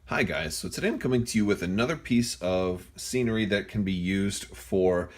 Hi guys, so today I'm coming to you with another piece of scenery that can be used for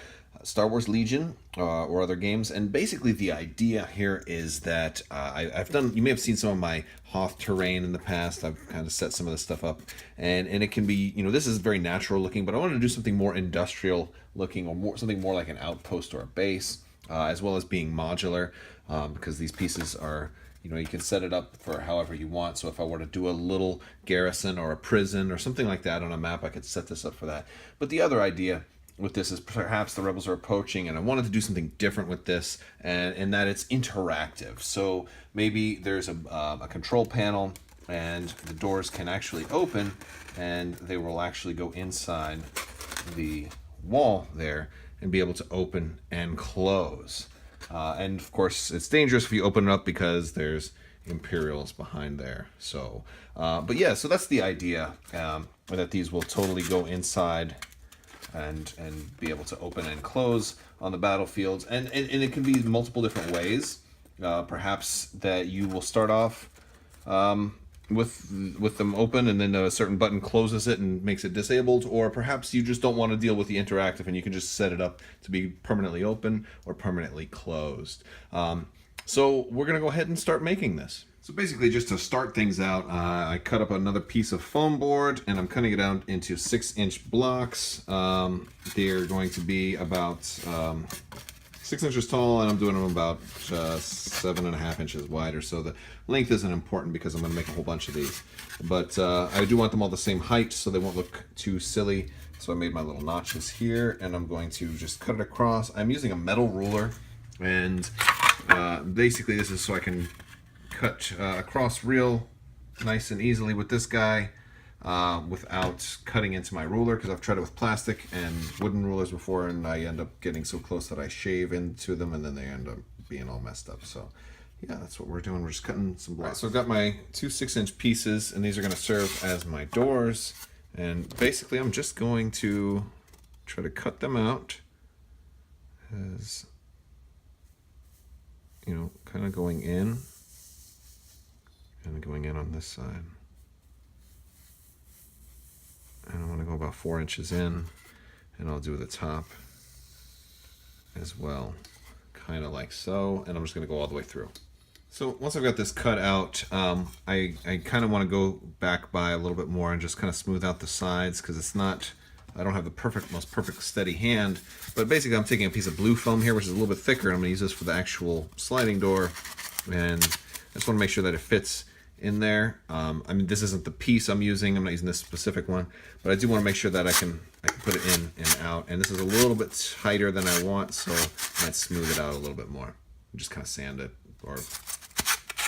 Star Wars Legion or other games. And basically the idea here is that I've done, you may have seen some of my Hoth terrain in the past. I've kind of set some of this stuff up and it can be, this is very natural looking, but I wanted to do something more industrial looking or something more like an outpost or a base, as well as being modular, because these pieces are, you can set it up for however you want. So if I were to do a little garrison or a prison or something like that on a map, I could set this up for that. But the other idea with this is perhaps the rebels are approaching, and I wanted to do something different with this, and in that it's interactive. So maybe there's a control panel, and the doors can actually open, and they will actually go inside the wall there and be able to open and close. And of course, it's dangerous if you open it up because there's Imperials behind there. So, but yeah, so that's the idea, that these will totally go inside and be able to open and close on the battlefields. And it can be multiple different ways. Perhaps that you will start off with them open, and then a certain button closes it and makes it disabled, or perhaps you just don't want to deal with the interactive and you can just set it up to be permanently open or permanently closed. So we're going to go ahead and start making this. So basically, just to start things out, I cut up another piece of foam board and I'm cutting it out into 6-inch blocks. They're going to be about 6 inches tall, and I'm doing them about 7.5 inches wide or so. The length isn't important because I'm going to make a whole bunch of these, but I do want them all the same height so they won't look too silly. So I made my little notches here, and I'm going to just cut it across. I'm using a metal ruler, and basically this is so I can cut across real nice and easily with this guy, without cutting into my ruler, because I've tried it with plastic and wooden rulers before, and I end up getting so close that I shave into them and then they end up being all messed up. So yeah, that's what we're doing. We're just cutting some blocks. Right, so I've got my two 6-inch pieces, and these are going to serve as my doors, and basically I'm just going to try to cut them out as, kind of going in and going in on this side. And I want to go about 4 inches in, and I'll do the top as well, kind of like so, and I'm just going to go all the way through. So once I've got this cut out, I kind of want to go back by a little bit more and just kind of smooth out the sides, because it's not, I don't have the most perfect steady hand, but basically I'm taking a piece of blue foam here, which is a little bit thicker, and I'm going to use this for the actual sliding door, and I just want to make sure that it fits in there. I mean, this isn't the piece I'm using. I'm not using this specific one, but I do want to make sure that I can put it in and out. And this is a little bit tighter than I want, so I might smooth it out a little bit more. Just kind of sand it, or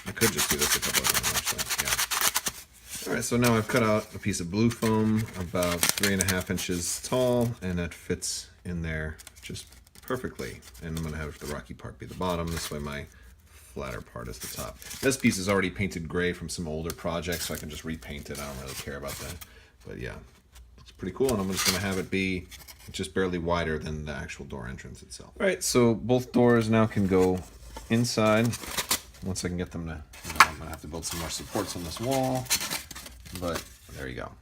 I could just do this a couple of times actually. Yeah. All right, so now I've cut out a piece of blue foam about 3.5 inches tall, and that fits in there just perfectly. And I'm going to have the rocky part be the bottom. This way my flatter part is the top. This piece is already painted gray from some older projects, so I can just repaint it. I don't really care about that. But yeah, it's pretty cool, and I'm just going to have it be just barely wider than the actual door entrance itself. All right, so both doors now can go inside. Once I can get them to, I'm going to have to build some more supports on this wall, but there you go.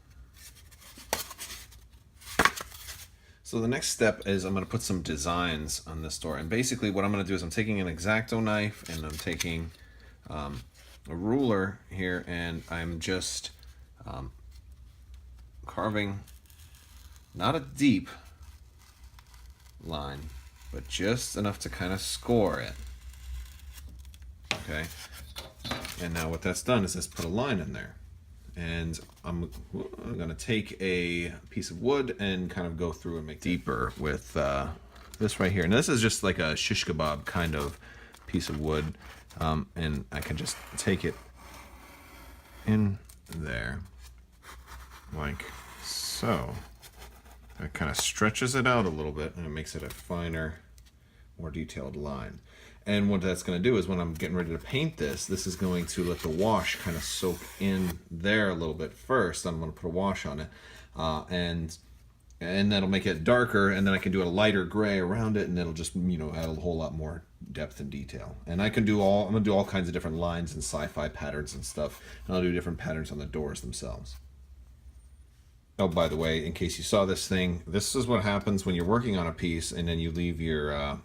So the next step is I'm going to put some designs on this door. And basically what I'm going to do is I'm taking an X-Acto knife, and I'm taking a ruler here, and I'm just carving not a deep line, but just enough to kind of score it. Okay. And now what that's done is just put a line in there. And I'm going to take a piece of wood and kind of go through and make deeper with this right here. And this is just like a shish kebab kind of piece of wood. And I can just take it in there like so. That kind of stretches it out a little bit, and it makes it a finer, more detailed line. And what that's going to do is when I'm getting ready to paint this, this is going to let the wash kind of soak in there a little bit first. I'm going to put a wash on it, and that'll make it darker, and then I can do a lighter gray around it, and it'll just, add a whole lot more depth and detail. And I'm going to do all kinds of different lines and sci-fi patterns and stuff, and I'll do different patterns on the doors themselves. Oh, by the way, in case you saw this thing, this is what happens when you're working on a piece and then you leave your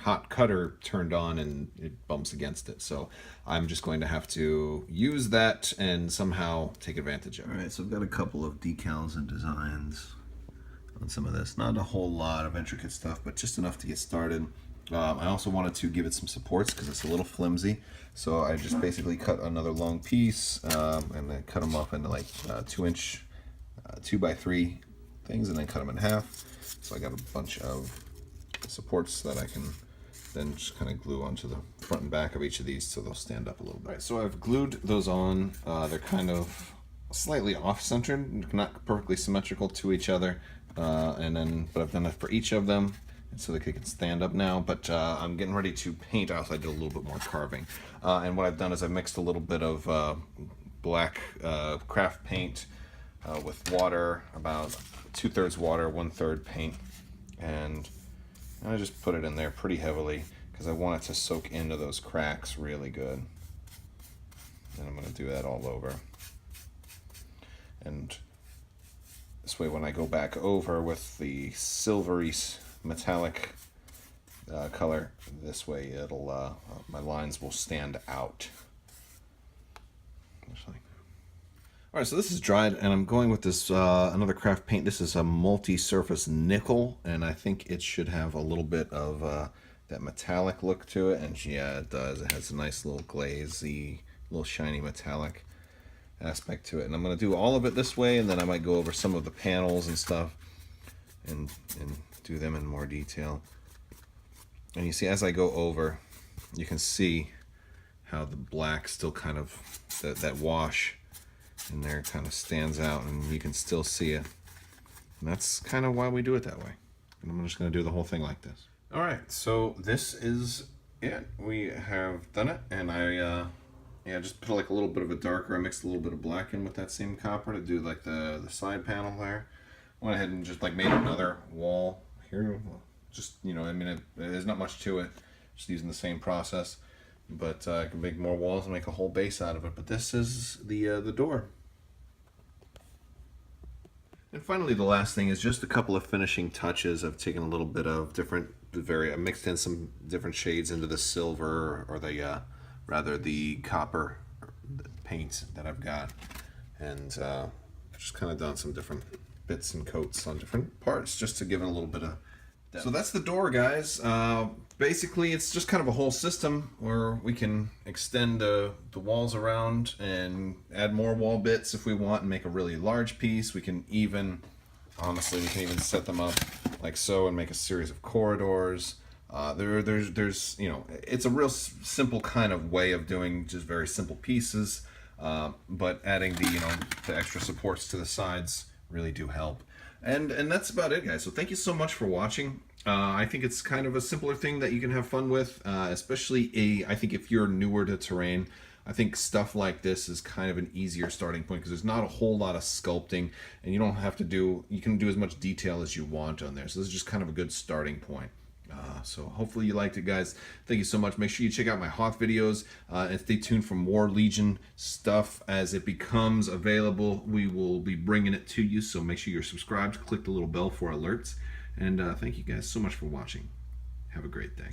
hot cutter turned on and it bumps against it. So I'm just going to have to use that and somehow take advantage of it. All right, so I've got a couple of decals and designs on some of this. Not a whole lot of intricate stuff, but just enough to get started. I also wanted to give it some supports because it's a little flimsy. So I just basically cut another long piece and then cut them off into like 2-inch 2x3 things and then cut them in half. So I got a bunch of supports that I can then just kind of glue onto the front and back of each of these so they'll stand up a little bit. All right, so I've glued those on. They're kind of slightly off-centered, not perfectly symmetrical to each other. But I've done it for each of them so they can stand up now. But I'm getting ready to paint. Also, I did a little bit more carving. And what I've done is I mixed a little bit of black craft paint with water, about 2/3 water, 1/3 paint, and I just put it in there pretty heavily because I want it to soak into those cracks really good. And I'm going to do that all over. And this way when I go back over with the silvery metallic color, this way it'll my lines will stand out. Alright, so this is dried and I'm going with this another craft paint. This is a multi-surface nickel and I think it should have a little bit of that metallic look to it, and yeah, it does. It has a nice little glazy, little shiny metallic aspect to it. And I'm going to do all of it this way, and then I might go over some of the panels and stuff and do them in more detail. And you see, as I go over, you can see how the black still kind of, that wash in there kind of stands out, and you can still see it. And that's kind of why we do it that way. And I'm just going to do the whole thing like this. All right, so this is it. We have done it, and I just put like a little bit of a darker. I mixed a little bit of black in with that same copper to do like the side panel there. Went ahead and just like made another wall here. Just, you know, I mean, there's not much to it. Just using the same process, but I can make more walls and make a whole base out of it. But this is the door. And finally, the last thing is just a couple of finishing touches. I've taken a little bit of I mixed in some different shades into the silver, or the copper paint that I've got, and just kind of done some different bits and coats on different parts just to give it a little bit of depth. So that's the door, guys. Basically, it's just kind of a whole system where we can extend the walls around and add more wall bits if we want and make a really large piece. We can even, honestly, set them up like so and make a series of corridors. There's you know, it's a real simple kind of way of doing just very simple pieces, but adding the extra supports to the sides really do help. And that's about it, guys. So thank you so much for watching. I think it's kind of a simpler thing that you can have fun with, especially I think if you're newer to terrain. I think stuff like this is kind of an easier starting point because there's not a whole lot of sculpting, and you don't have to you can do as much detail as you want on there. So this is just kind of a good starting point. So hopefully you liked it, guys. Thank you so much. Make sure you check out my Hoth videos and stay tuned for more Legion stuff as it becomes available. We will be bringing it to you, so make sure you're subscribed. Click the little bell for alerts. And thank you guys so much for watching. Have a great day.